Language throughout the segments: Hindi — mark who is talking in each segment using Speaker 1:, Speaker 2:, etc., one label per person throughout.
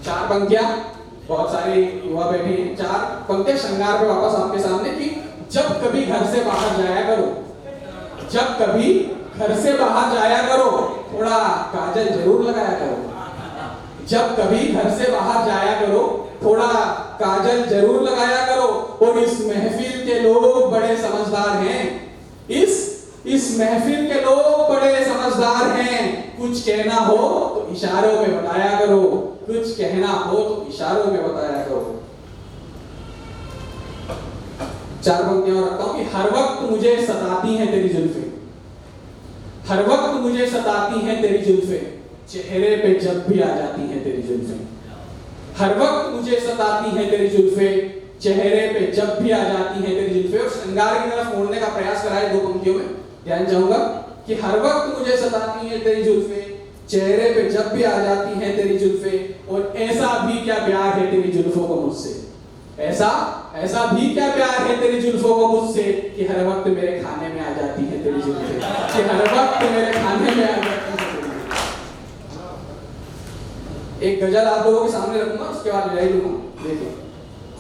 Speaker 1: चार पंक्तियां, बहुत सारे युवा बैठे हैं, चार पंक्तियां श्रृंगार पे वापस आपके सामने कि जब कभी घर से बाहर जाया करो, जब कभी घर से बाहर जाया करो थोड़ा काजल जरूर लगाया करो, जब कभी घर से बाहर जाया करो थोड़ा काजल जरूर लगाया करो। और इस महफिल के लोग बड़े समझदार हैं, इस महफिल के लोग बड़े समझदार हैं, कुछ कहना हो तो इशारों में बताया करो, कुछ कहना हो तो इशारों में बताया करो। चार पंक्तियां रखता हूं कि हर वक्त मुझे सताती हैं तेरी जुल्फे, हर वक्त मुझे सताती हैं तेरी जुल्फे, चेहरे पे जब भी आ जाती हैं तेरी जुल्फे, हर वक्त मुझे सताती हैं तेरी जुल्फे, चेहरे पे जब भी आ जाती हैं तेरी जुल्फे। और श्रृंगार की तरफ मोड़ने का प्रयास कराए दो पंक्तियों में, ध्यान चाहूंगा कि हर वक्त मुझे सताती हैं तेरी जुल्फे, चेहरे पे जब भी आ जाती हैं तेरी जुल्फे, और ऐसा भी क्या प्यार है तेरी जुल्फों को मुझसे, ऐसा भी क्या प्यार है तेरी जुल्फों को मुझसे कि हर वक्त मेरे खाने में आ जाती है तेरी जुल्फे, कि हर वक्त मेरे खाने में आ जाती है। एक गजल आप लोगों के सामने रखूंगा, उसके बाद ले लूंगा। देखो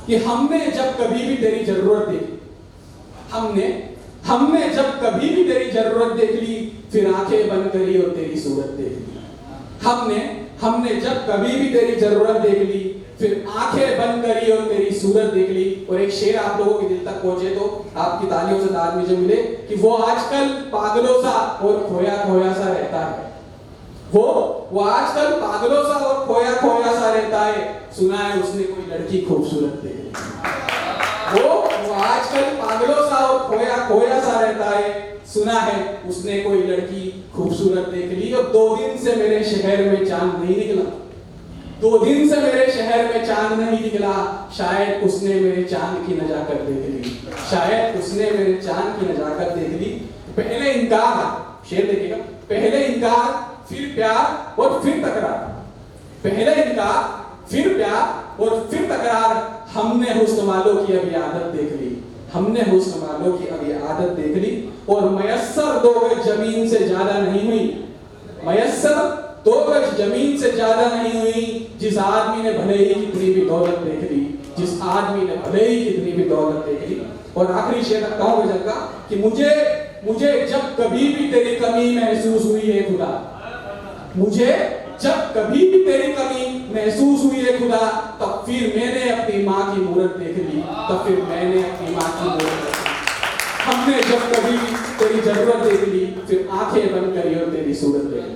Speaker 1: कि हमने जब कभी भी तेरी जरूरत देखी, हमने जब कभी भी तेरी जरूरत देख ली, फिर आंखें बंद करी और तेरी सूरत देख ली। हमने जब कभी भी तेरी जरूरत देख ली, फिर आंखें बंद करी और तेरी सूरत देख ली। और एक शेर आप लोगों के दिल तक पहुंचे तो आपकी तालियों से दाद मुझे मिले कि वो आजकल पागलों सा और खोया खोया सा रहता है, वो आजकल पागलों सा और खोया खोया सा रहता है, सुना है उसने कोई लड़की खूबसूरत देख ली। वो आजकल पागलों सा और खोया खोया सा रहता है, सुना है उसने कोई लड़की खूबसूरत देख ली। और 2 दिन से मेरे शहर में चांद नहीं निकला, 2 दिन से मेरे शहर में चांद नहीं निकला, शायद उसने मेरे चांद की नजाकत देख ली, शायद उसने मेरे चांद की नजाकत देख ली। पहले इनकार, शेर देखिएगा, पहले इनकार फिर प्यार और फिर तकरार, पहले इनकार फिर प्यार और फिर तकरार, हमने हुस्न वालों की अभी आदत देख ली, हमने हुस्न वालों की अभी आदत देख ली। और मयस्सर 2 गज जमीन से ज्यादा नहीं हुई, मयस्सर 2 गज जमीन से ज्यादा नहीं हुई, जिस आदमी ने भले ही कितनी भी दौलत देख ली, जिस आदमी ने भले ही कितनी भी दौलत देख ली। और आखिरी शेर रखता हूं गजल का कि मुझे जब कभी भी तेरी कमी महसूस हुई है खुदा, मुझे जब कभी भी तेरी कमी महसूस हुई है खुदा, तब फिर मैंने अपनी माँ की मूरत देख ली, तब फिर मैंने अपनी माँ की मूरत देख ली। हमने जब कभी तेरी जरूरत देख ली, फिर आंखें बंद करी और तेरी सूरत देख ली।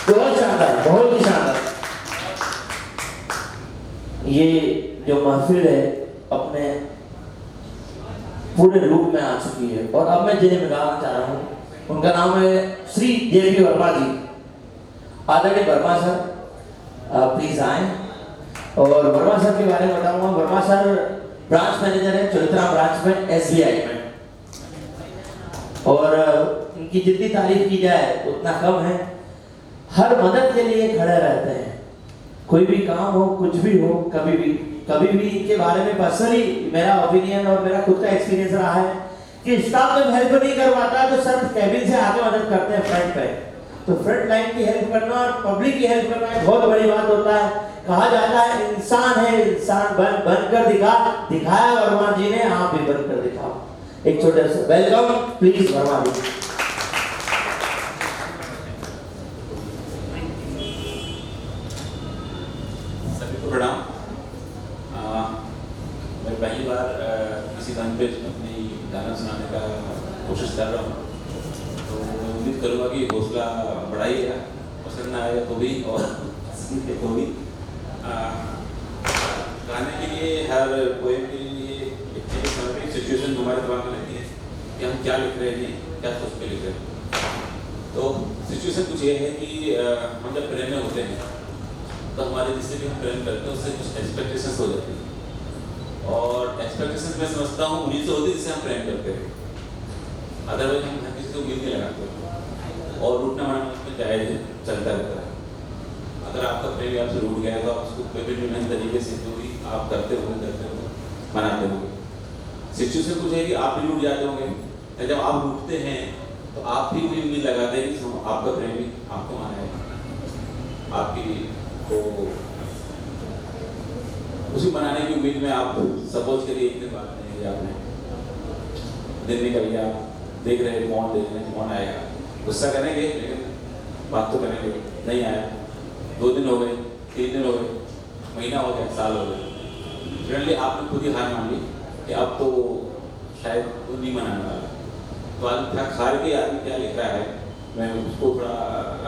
Speaker 2: बहुत शानदार, बहुत ही शानदार। ये जो महफिल है अपने पूरे रूप में आ चुकी है। और अब मैं जिन्हें मिलाना चाह रहा हूँ उनका नाम है श्री जेपी वर्मा जी। आदरणीय वर्मा सर प्लीज आए। और वर्मा सर के बारे में बताऊंगा, वर्मा सर ब्रांच मैनेजर है चौथरा ब्रांच में SBI में, और इनकी जितनी तारीफ की जाए उतना कम है। हर मदद के लिए खड़े रहते हैं, कोई भी काम हो कुछ भी हो, कभी भी इनके बारे में पर्सनली मेरा ओपिनियन और मेरा खुद का एक्सपीरियंस रहा है कि स्टाफ जब हेल्प नहीं कर पाता तो सर कैबिन से आके मदद करते हैं फ्रंट पे। तो फ्रंट लाइन की हेल्प करना और पब्लिक की हेल्प करना एक बहुत बड़ी बात होता है। कहा जाता है इंसान है, इंसान बनकर दिखाया वर्मा जी ने, आप भी बनकर दिखाओ। एक छोटे से वेलकम प्लीज वर्मा जी।
Speaker 3: सभी को प्रणाम। मैं पहली बार किसी गाने पे अपनी गाना सुनाने का कोशिश कर रहा हूँ, तो उम्मीद करूँगा कि हौसला बढ़ाइएगा, पसंद ना आएगा तो भी और पसंद के तो भी। गाने के लिए, हर पोएम के लिए एक समय पे सिचुएशन हमारे दिमाग में रहती है कि हम क्या लिख रहे हैं, क्या सोच के लिख रहे हैं। तो सिचुएशन कुछ ये है कि हम जब प्रेम में होते हैं तो हमारे जिससे भी हम प्रेम करते हैं उससे कुछ एक्सपेक्टेशंस हो जाती है, और एक्सपेक्टेशंस मैं समझता हूँ उन्हीं से होती है जिससे हम प्रेम करते हैं। अदरवाइज हम हर किसी को उम्मीद नहीं लगाते, और रूठना मारना उसमें जायज है, चलता रहता है। अगर आपका प्रेमी आपसे रूठ गया तो आप उसको कोई भी विभिन्न तरीके से जो भी आप करते हो मनाते होंगे। सिचुएशन कुछ है कि आप भी रूठ जाते होंगे, जब आप रूठते हैं तो आप भी कोई उम्मीद लगाते हैं कि आपका प्रेमी आपको मानेगा, आपकी को उसी मनाने की उम्मीद में आप सपोज करिए एक दिन बात नहीं की आपने, दिन निकल गया, देख रहे फोन देख रहे फोन आएगा, गुस्सा करेंगे लेकिन बात तो करेंगे, नहीं आया, 2 दिन हो गए, 3 दिन हो गए, महीना हो गया, साल हो गया, जनरली आपने खुद ही हार मान ली कि अब तो शायद वो नहीं मनाने वाला। तो आज क्या खार के आदमी क्या लिख रहा है, मैं उसको थोड़ा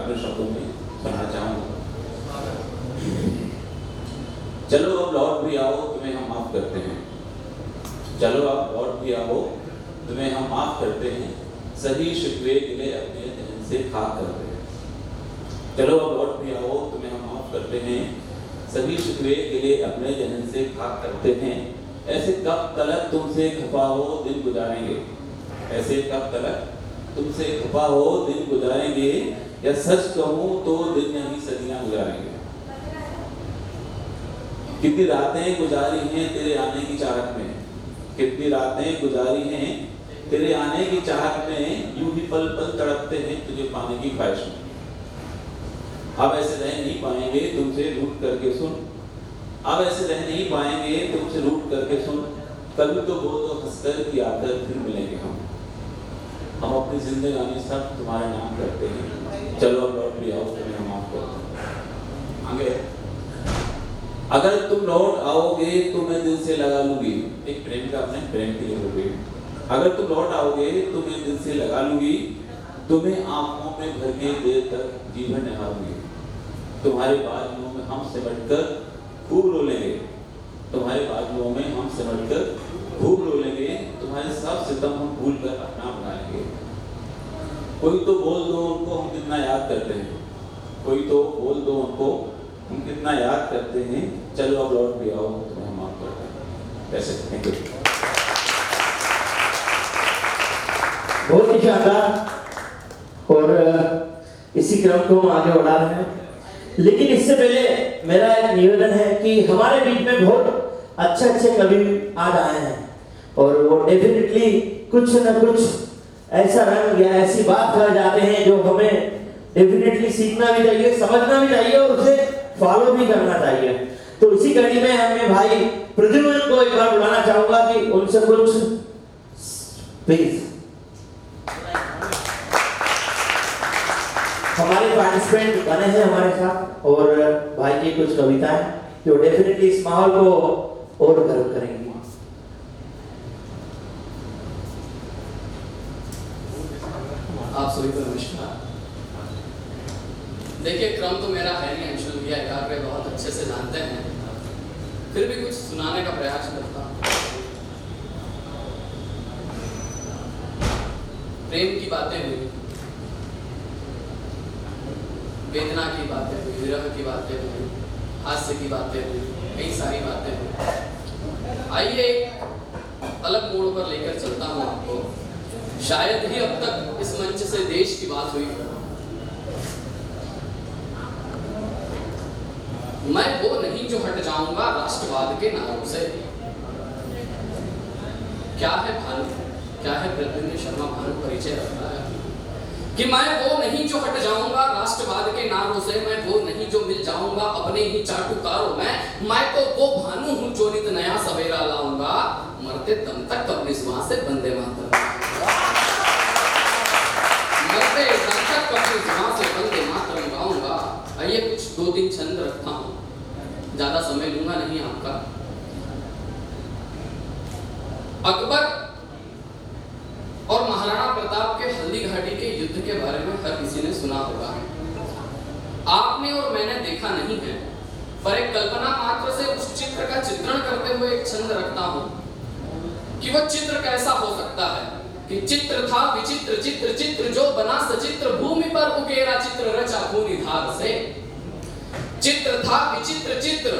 Speaker 3: अपने शब्दों में सुनाना चाहूँगा। चलो अब लौट भी आओ, तुम्हें हम माफ करते हैं। चलो अब लौट भी आओ, तुम्हें हम माफ करते हैं, सभी शिकवे गिले अपने जहन से खाक करते हैं। चलो अब लौट भी आओ, तुम्हें हम माफ करते हैं, सभी शिकवे गिले अपने जहन से खाक करते हैं। ऐसे कब तलक तुमसे खफा हो दिन गुजारेंगे, ऐसे कब तलक तुमसे खफा हो दिन गुजारेंगे, या सच कहूँ तो दिन नहीं सदियां गुजारेंगे। कितनी रातें गुजारी हैं तेरे आने की चाहत में, कितनी रातें गुजारी हैं तेरे आने की चाहत में, यूं ही पल पल तड़पते हैं तुझे पाने की ख्वाहिश में। अब ऐसे रह नहीं पाएंगे तुमसे रूठ करके सुन, अब ऐसे रह नहीं पाएंगे तुमसे रूठ करके सुन, कभी तो वो तो हंसकर कि आकर फिर मिलेंगे हम अपनी जिंदगानी सब तुम्हारे नाम करते हैं। चलो अब लौट भी आओ, तुम्हें हम माफ करते हैं। आगे, अगर तुम लौट आओगे तो मैं दिल से लगा लूंगी, एक प्रेम का अपने प्रेम के लिए बोलिए, अगर तुम लौट आओगे तो मैं दिल से लगा लूंगी, तुम्हें आंखों में भर के देर तक जीवन निहारूंगी। तुम्हारे बाजुओं में हम सिमटकर खूब रो लेंगे, तुम्हारे बाजुओं में हम सिमटकर खूब रो लेंगे, तुम्हारे सब सितम हम भूल कर अपना बना लेंगे। कोई तो बोल दो उनको हम कितना याद करते हैं, कोई तो बोल दो उनको हम कितना याद करते हैं। चलो अब लौट भी आओ, तुम्हें हम माफ करते हैं। ऐसे थैंक यू।
Speaker 2: बहुत ही शानदार, और इसी क्रम को हम आगे बढ़ा रहे हैं। लेकिन इससे पहले मेरा एक निवेदन है कि हमारे बीच में बहुत अच्छे कवि आज आए हैं, और वो डेफिनेटली कुछ न कुछ ऐसा रंग या ऐसी बात कर जाते हैं जो हमें डेफिनेटली सीखना भी चाहिए, समझना भी चाहिए और उसे फॉलो भी करना चाहिए। तो इसी कड़ी में हमें भाई प्रद्युम्न को एक बार बुलाना चाहूंगा कि उनसे कुछ प्लीज। हमारे पार्टिसिपेंट बने हैं हमारे साथ, और भाई की कुछ कविताएं जो डेफिनेटली इस माहौल को और गर्म करेंगी।
Speaker 4: आप सभी को नमस्कार। देखिए, क्रम तो मेरा है नहीं, अंशुल भैया एकाग्र बहुत अच्छे से जानते हैं, फिर भी कुछ सुनाने का प्रयास करता हूँ। प्रेम की बातें हुई, वेदना की बातें हुई, विरह की बातें हुई, हास्य की बातें हुई, कई सारी बातें हुई। आइए एक अलग मोड़ पर लेकर चलता हूँ आपको। शायद ही अब तक इस मंच से देश की बात हुई। मैं वो नहीं जो हट जाऊंगा राष्ट्रवाद के नारों से। क्या है भानु, क्या है प्रद्युम्न शर्मा भानु परिचय रखता है कि मैं वो नहीं जो हट जाऊंगा राष्ट्रवाद के नारों से, मैं वो नहीं जो मिल जाऊंगा अपने ही चाटुकारों में। मैं तो वो भानु हूं जो नित नया सवेरा लाऊंगा, मरते दम तक अपनी जुबान से वंदे मातरम, मरते दम तक अपनी जुबान से वंदे मातरम गाऊंगा। आइए कुछ 2-3 छंद रखता हूं, ज्यादा समय लूंगा नहीं आपका। अकबर और महाराणा प्रताप के हल्दी घाटी के युद्ध के बारे में हर किसी ने सुना होगा। आपने और मैंने देखा नहीं है, पर एक कल्पना मात्र से उस चित्र का चित्रण करते हुए एक छंद रखता हूं कि वह चित्र कैसा हो सकता है। कि चित्र था विचित्र चित्र, चित्र जो बना सचित्र, भूमि पर उकेरा चित्र रचा खूनी धार से। चित्र था विचित्र चित्र,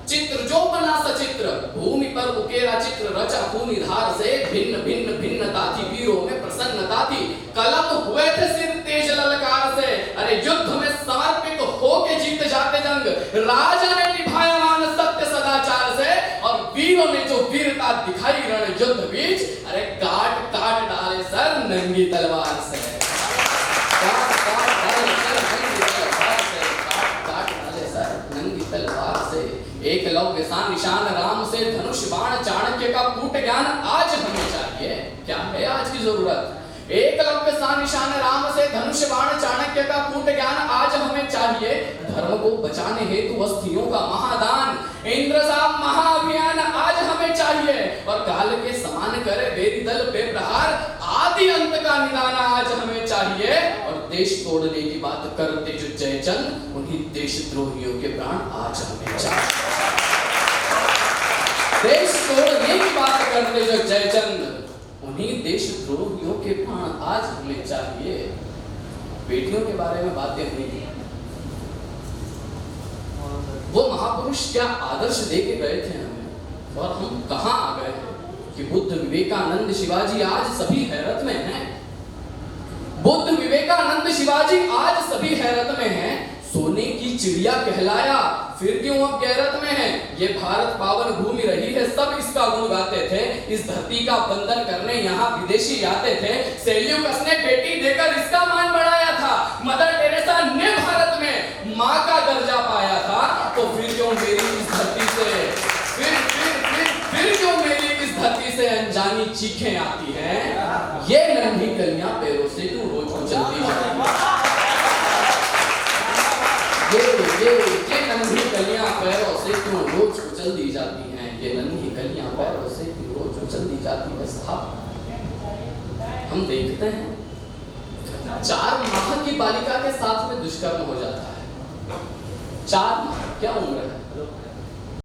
Speaker 4: चित्र जो बना सचित्र, भूमि पर उकेरा चित्र रचा खूनी धार से। भिन्न भिन्न भिन्नता थी, वीरों में प्रसन्नता थी, कलम हुए थे सिर तेज ललकार से। अरे युद्ध में समर्पित होके जीत जाते जंग, राजा ने निभाया मान सत्य सदाचार से। और वीरों ने जो वीरता दिखाई रण युद्ध बीच, अरे काट काट डाले सर नंगी तलवार से। काट काट डाले सर नंगी तलवार से, काट काट डाले सर नंगी तलवार से। एकलव्य सा निशान राम से धनुष बाण चाणक्य का कूट ज्ञान आज हमें चाहिए। क्या है आज की जरूरत? एकलव्य सा निशान राम से धनुष बाण चाणक्य का कूट ज्ञान आज हमें चाहिए। धर्म को बचाने हेतु अस्थियों का महादान, इंद्र सा महाअभियान आज हमें चाहिए। और काल के समान करे वेदी दल पे प्रहार, आदि अंत का निदान आज हमें चाहिए। और देश तोड़ने की बात करते जो जयचंद, उन्हीं देशद्रोहियों के प्राण आज हमें चाहिए। देश तोड़ने की बात करते जो जयचंद, उन्हीं देशद्रोहियों के प्राण आज हमें चाहिए। बेटियों के बारे में बातें हुई थी। वो महापुरुष क्या आदर्श दे के गए थे हमें, और हम कहां आ गए हैं कि बुद्ध, विवेकानंद, शिवाजी आज सभी हैरत में हैं। बुद्ध, विवेकानंद, शिवाजी आज सभी हैरत में हैं। सोने की चिड़िया कहलाया, फिर क्यों अब गैरत में है? ये भारत पावन भूमि रही है, सब इसका गुण गाते थे। इस धरती का बंधन करने यहाँ विदेशी आते थे। सेल्यूकस ने बेटी देकर इसका मान बढ़ाया था। मदर टेरेसा ने भारत में माँ का दर्जा पाया था। तो फिर क्यों मेरी इस धरती से फिर क्यों मेरी इस धरती से अनजानी चीखें आती हैं? ये नन्ही कलियां पैरों से क्यों रोज उछलती हैं? ये नन्ही कलियां पैरों से क्यों रोज उछल दी जाती हैं? ये नन्ही कलियां पैरों से क्यों रोज उछल दी जाती है? साहब, हम देखते हैं 4 माह की बालिका के साथ में दुष्कर्म हो जाता है। 4 माह क्या उम्र है?